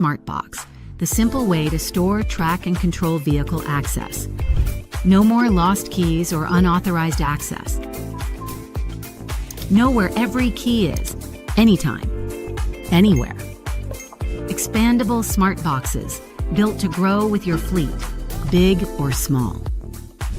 Smart Box, the simple way to store, track, and control vehicle access. No more lost keys or unauthorized access. Know where every key is, anytime, anywhere. Expandable smart boxes, built to grow with your fleet, big or small.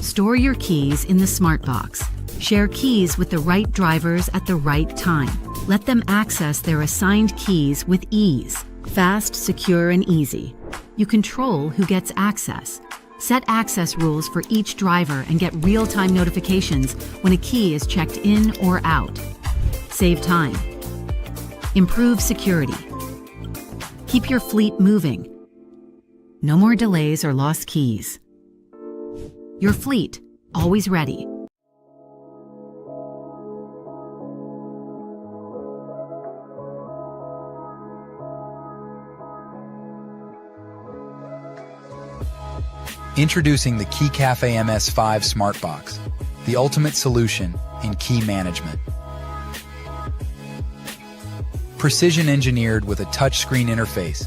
Store your keys in the smart box. Share keys with the right drivers at the right time. Let them access their assigned keys with ease. Fast, secure, and easy. You control who gets access. Set access rules for each driver and get real-time notifications when a key is checked in or out. Save time. Improve security. Keep your fleet moving. No more delays or lost keys. Your fleet, always ready. Introducing the Keycafe MS5 Smart Box, the ultimate solution in key management. Precision engineered with a touchscreen interface.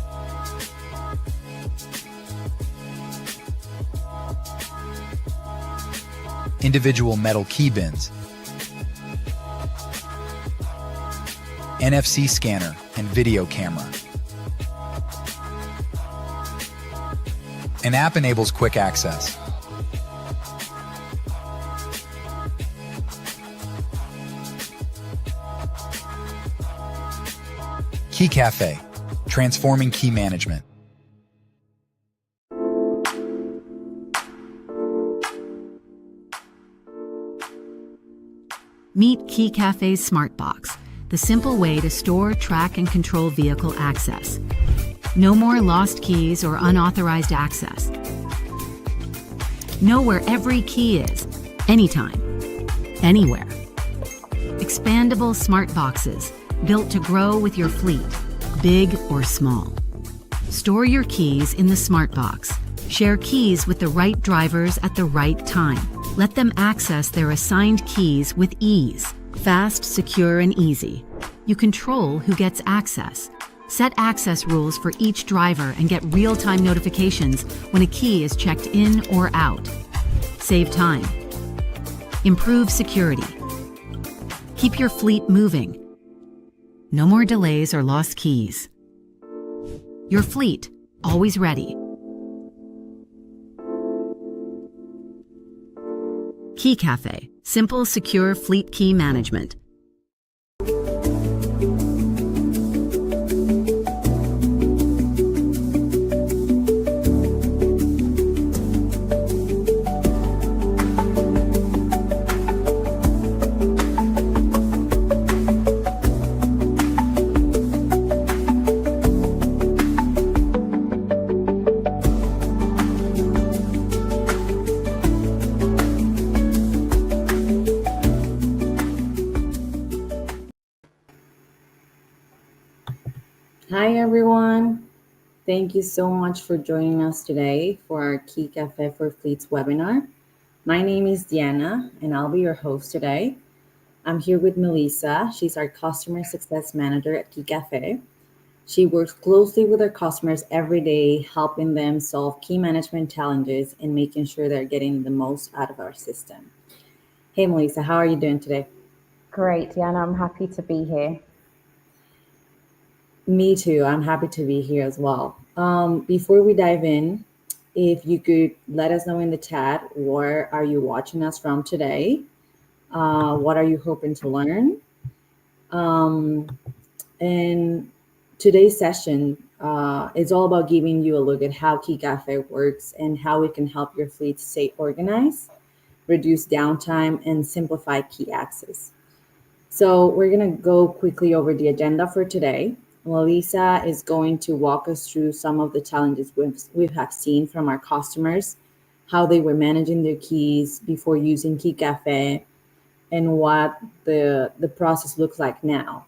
Individual metal key bins. NFC scanner and video camera. An app enables quick access. Keycafe, transforming key management. Meet Keycafe's Smart Box, the simple way to store, track, and control vehicle access. No more lost keys or unauthorized access. Know where every key is, anytime, anywhere. Expandable smart boxes, built to grow with your fleet, big or small. Store your keys in the smart box. Share keys with the right drivers at the right time. Let them access their assigned keys with ease. Fast, secure, and easy. You control who gets access. Set access rules for each driver and get real-time notifications when a key is checked in or out. Save time. Improve security. Keep your fleet moving. No more delays or lost keys. Your fleet, always ready. Keycafe, simple, secure fleet key management. Hi everyone. Thank you so much for joining us today for our Keycafe for Fleets webinar. My name is Diana and I'll be your host today. I'm here with Melissa. She's our customer success manager at Keycafe. She works closely with our customers every day, helping them solve key management challenges and making sure they're getting the most out of our system. Hey Melissa, how are you doing today? Great, Diana. I'm happy to be here. Me too. I'm happy to be here as well. Before we dive in, if you could let us know in the chat, where are you watching us from today? What are you hoping to learn? And today's session is all about giving you a look at how Keycafe works and how it can help your fleet stay organized, reduce downtime, and simplify key access. So we're going to go quickly over the agenda for today. Melissa is going to walk us through some of the challenges we have seen from our customers, how they were managing their keys before using Keycafe, and what the process looks like now.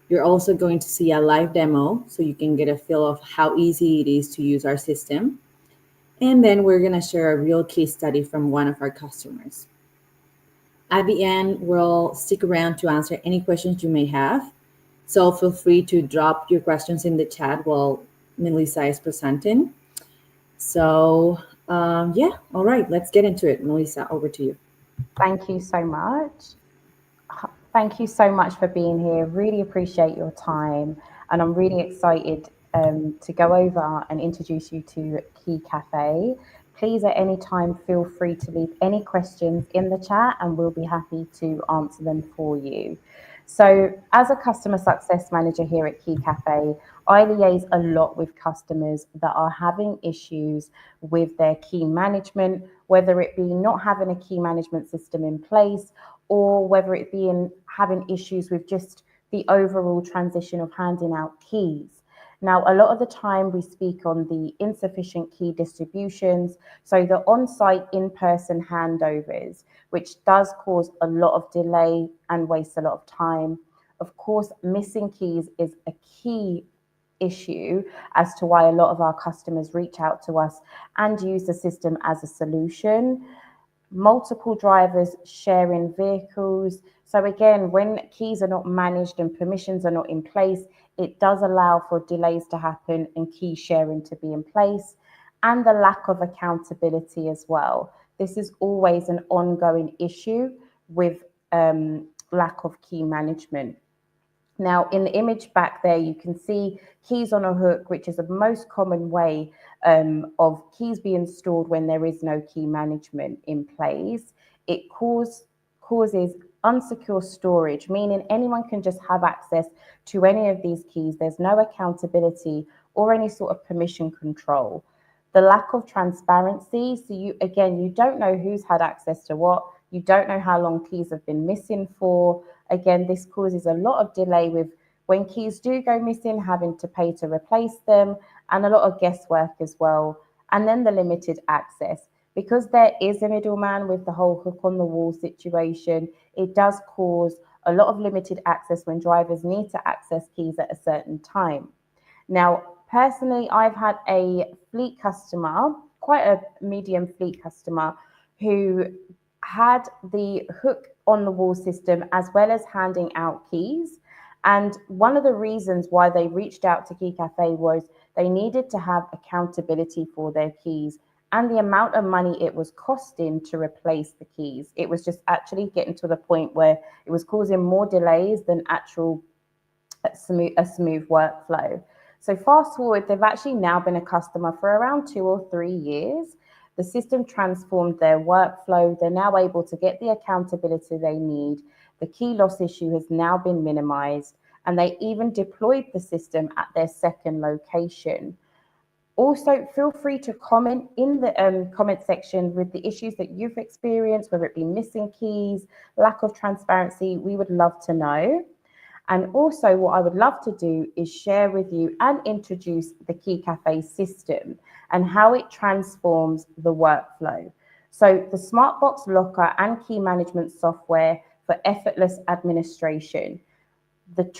You're also going to see a live demo so you can get a feel of how easy it is to use our system. And then we're going to share a real case study from one of our customers. At the end, we'll stick around to answer any questions you may have. So feel free to drop your questions in the chat while Melissa is presenting. So, yeah, all right, let's get into it. Melissa, over to you. Thank you so much. Thank you so much for being here. Really appreciate your time. And I'm really excited to go over and introduce you to Keycafe. Please, at any time, feel free to leave any questions in the chat and we'll be happy to answer them for you. So, as a customer success manager here at Keycafe, I liaise a lot with customers that are having issues with their key management, whether it be not having a key management system in place or whether it be in having issues with just the overall transition of handing out keys. Now, a lot of the time we speak on the insufficient key distributions, so the on-site in-person handovers, which does cause a lot of delay and waste a lot of time. Of course, missing keys is a key issue as to why a lot of our customers reach out to us and use the system as a solution. Multiple drivers sharing vehicles. So again, when keys are not managed and permissions are not in place, it does allow for delays to happen and key sharing to be in place, and the lack of accountability as well. This is always an ongoing issue with lack of key management. Now, in the image back there, you can see keys on a hook, which is the most common way of keys being stored when there is no key management in place. It causes unsecure storage, meaning anyone can just have access to any of these keys. There's no accountability or any sort of permission control. The lack of transparency. So you don't know who's had access to what. You don't know how long keys have been missing for. Again, this causes a lot of delay with when keys do go missing, having to pay to replace them, and a lot of guesswork as well. And then the limited access. Because there is a middleman with the whole hook on the wall situation, it does cause a lot of limited access when drivers need to access keys at a certain time. Now, personally, I've had a fleet customer, quite a medium fleet customer, who had the hook on the wall system as well as handing out keys. And one of the reasons why they reached out to Keycafe was they needed to have accountability for their keys and the amount of money it was costing to replace the keys. It was just actually getting to the point where it was causing more delays than actual a smooth workflow. So fast forward, they've actually now been a customer for around 2 or 3 years. The system transformed their workflow. They're now able to get the accountability they need. The key loss issue has now been minimized, and they even deployed the system at their second location. Also, feel free to comment in the comment section with the issues that you've experienced, whether it be missing keys, lack of transparency. We would love to know. And also what I would love to do is share with you and introduce the Keycafe system and how it transforms the workflow. So the Smartbox Locker and key management software for effortless administration. It's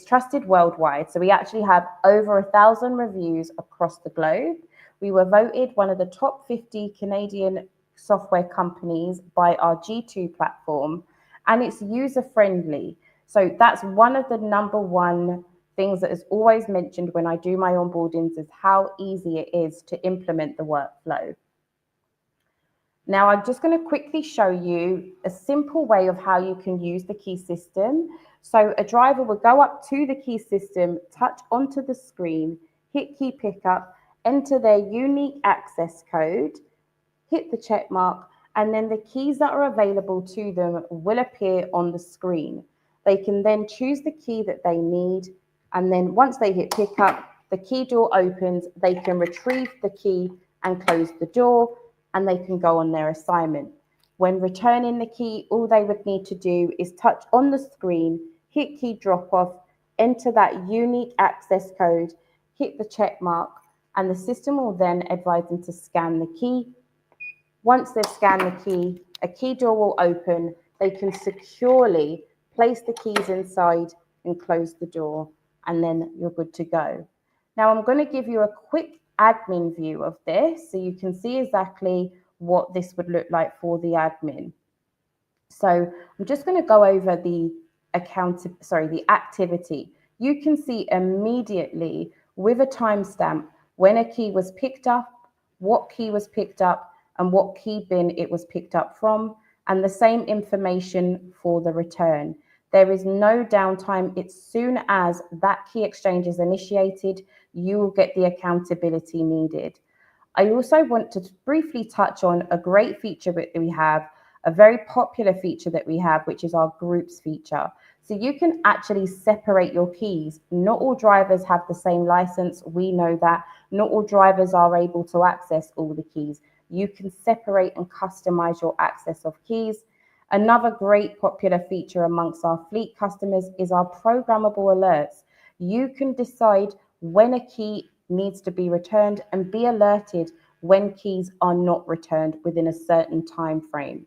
trusted worldwide. So we actually have over 1,000 reviews across the globe. We were voted one of the top 50 Canadian software companies by our G2 platform, and it's user-friendly. So that's one of the number one things that is always mentioned when I do my onboardings is how easy it is to implement the workflow. Now, I'm just going to quickly show you a simple way of how you can use the key system. So a driver will go up to the key system, touch onto the screen, hit key pickup, enter their unique access code, hit the check mark, and then the keys that are available to them will appear on the screen. They can then choose the key that they need, and then once they hit pickup, the key door opens, they can retrieve the key and close the door, and they can go on their assignment. When returning the key, all they would need to do is touch on the screen, hit key drop off, enter that unique access code, hit the check mark, and the system will then advise them to scan the key. Once they've scanned the key, a key door will open. They can securely place the keys inside and close the door, and then you're good to go. Now I'm going to give you a quick admin view of this so you can see exactly what this would look like for the admin. So I'm just going to go over the activity. You can see immediately with a timestamp when a key was picked up, what key was picked up, and what key bin it was picked up from, and the same information for the return. There is no downtime. As soon as that key exchange is initiated, you will get the accountability needed. I also want to briefly touch on a great feature that we have, a very popular feature that we have, which is our groups feature. So you can actually separate your keys. Not all drivers have the same license. We know that. Not all drivers are able to access all the keys. You can separate and customize your access of keys. Another great popular feature amongst our fleet customers is our programmable alerts. You can decide when a key needs to be returned and be alerted when keys are not returned within a certain time frame.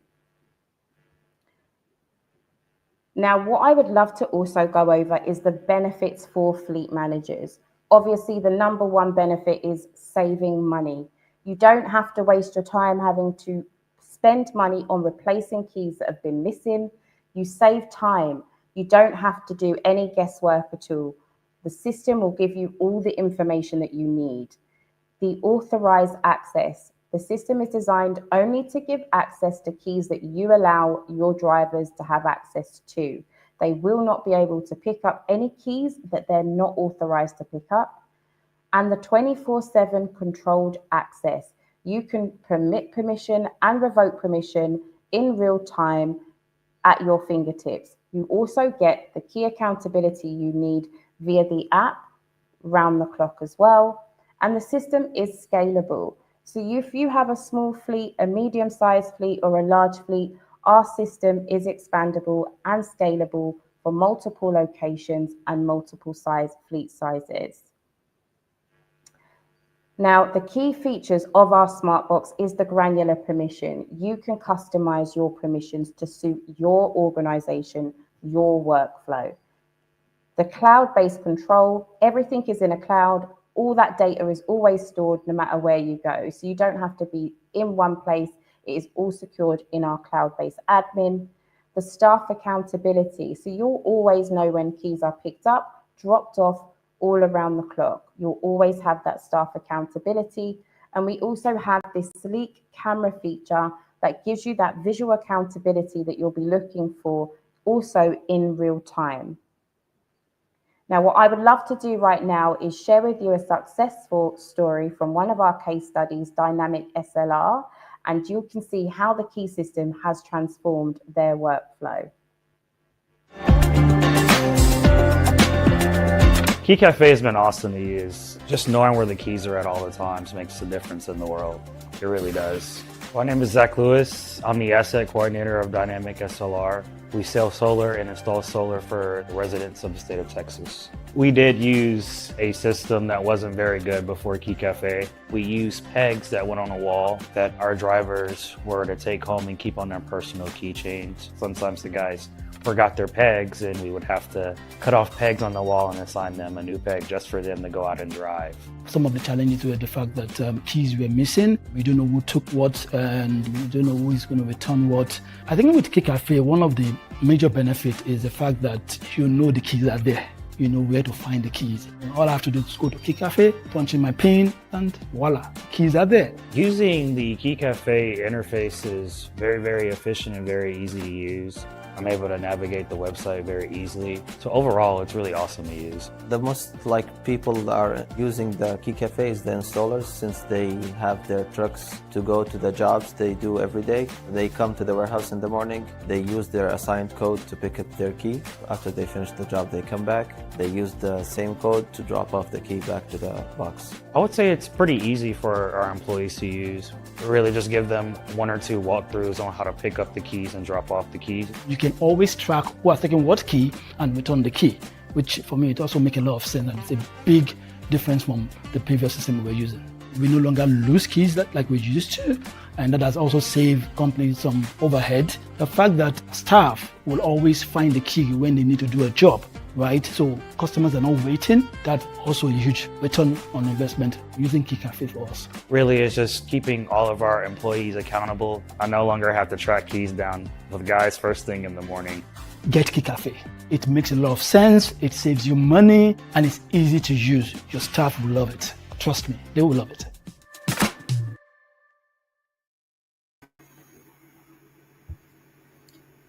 Now, what I would love to also go over is the benefits for fleet managers. Obviously, the number one benefit is saving money. You don't have to waste your time having to spend money on replacing keys that have been missing. You save time. You don't have to do any guesswork at all. The system will give you all the information that you need. The authorized access. The system is designed only to give access to keys that you allow your drivers to have access to. They will not be able to pick up any keys that they're not authorized to pick up. And the 24/7 controlled access. You can permit permission and revoke permission in real time at your fingertips. You also get the key accountability you need via the app round the clock as well. And the system is scalable. So if you have a small fleet, a medium-sized fleet, or a large fleet, our system is expandable and scalable for multiple locations and multiple size fleet sizes. Now, the key features of our smart box is the granular permission. You can customize your permissions to suit your organization, your workflow. The cloud-based control, everything is in a cloud. All that data is always stored no matter where you go. So you don't have to be in one place. It is all secured in our cloud-based admin. The staff accountability. So you'll always know when keys are picked up, dropped off, all around the clock. You'll always have that staff accountability. And we also have this sleek camera feature that gives you that visual accountability that you'll be looking for also in real time. Now, what I would love to do right now is share with you a successful story from one of our case studies, Dynamic SLR, and you can see how the key system has transformed their workflow. Keycafe has been awesome to use. Just knowing where the keys are at all the times makes a difference in the world. It really does. My name is Zach Lewis. I'm the asset coordinator of Dynamic SLR. We sell solar and install solar for residents of the state of Texas. We did use a system that wasn't very good before Keycafe. We used pegs that went on a wall that our drivers were to take home and keep on their personal keychains. Sometimes the guys forgot their pegs and we would have to cut off pegs on the wall and assign them a new peg just for them to go out and drive. Some of the challenges were the fact that keys were missing. We don't know who took what and we don't know who is going to return what. I think with Keycafe, one of the major benefits is the fact that you know the keys are there. You know where to find the keys. All I have to do is go to Keycafe, punch in my PIN, and voila, keys are there. Using the Keycafe interface is very, very efficient and very easy to use. I'm able to navigate the website very easily. So overall, it's really awesome to use. The most people are using the Keycafe is the installers, since they have their trucks to go to the jobs they do every day. They come to the warehouse in the morning, they use their assigned code to pick up their key. After they finish the job, they come back. They use the same code to drop off the key back to the box. I would say it's pretty easy for our employees to use. Really just give them one or two walkthroughs on how to pick up the keys and drop off the keys. You can always track who has taken what key and return the key, which for me, it also makes a lot of sense, and it's a big difference from the previous system we were using. We no longer lose keys like we used to, and that has also saved companies some overhead. The fact that staff will always find the key when they need to do a job, right? So customers are not waiting. That's also a huge return on investment using Keycafe for us. Really, it's just keeping all of our employees accountable. I no longer have to track keys down with guys first thing in the morning. get Keycafe. It makes a lot of sense, it saves you money, and it's easy to use. Your staff will love it. Trust me, they will love it.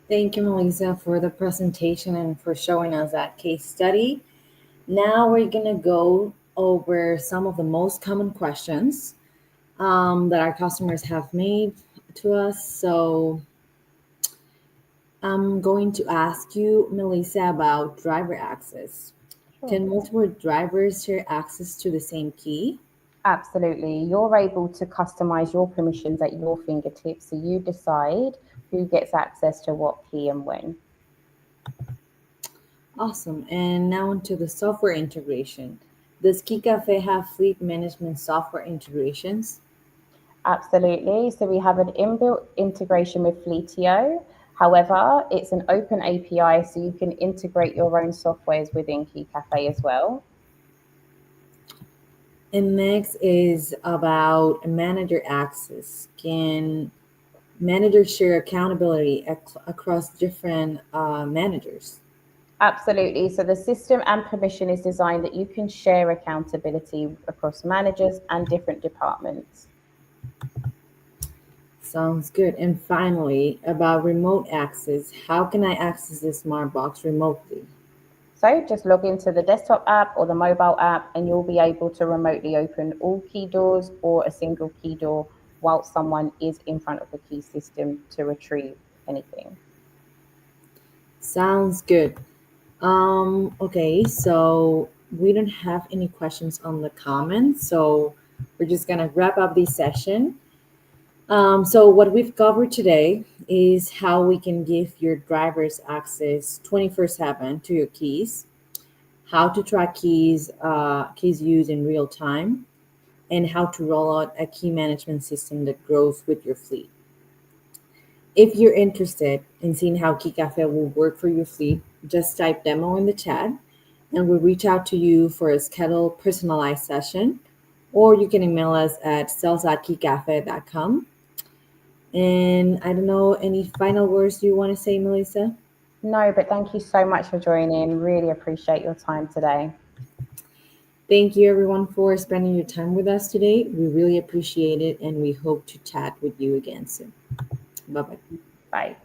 Thank you, Melissa, for the presentation and for showing us that case study. Now we're going to go over some of the most common questions that our customers have made to us. So I'm going to ask you, Melissa, about driver access. Sure. Can multiple drivers share access to the same key? Absolutely. You're able to customize your permissions at your fingertips, so you decide who gets access to what key and when. Awesome. And now into the software integration. Does Keycafe have fleet management software integrations? Absolutely. So we have an inbuilt integration with Fleetio. However, it's an open API, so you can integrate your own softwares within Keycafe as well. And next is about manager access. Can managers share accountability across different managers? Absolutely. So the system and permission is designed that you can share accountability across managers and different departments. Sounds good. And finally, about remote access. How can I access this smart box remotely? So just log into the desktop app or the mobile app, and you'll be able to remotely open all key doors or a single key door while someone is in front of the key system to retrieve anything. Sounds good. Okay, so we don't have any questions on the comments, so we're just gonna wrap up this session. So what we've covered today is how we can give your drivers access 24/7 to your keys, how to track keys used in real time, and how to roll out a key management system that grows with your fleet. If you're interested in seeing how Keycafe will work for your fleet, just type demo in the chat and we'll reach out to you for a scheduled personalized session, or you can email us at sales@keycafe.com. And I don't know, any final words you want to say, Melissa? No, but thank you so much for joining. Really appreciate your time today. Thank you, everyone, for spending your time with us today. We really appreciate it, and we hope to chat with you again soon. Bye-bye. Bye.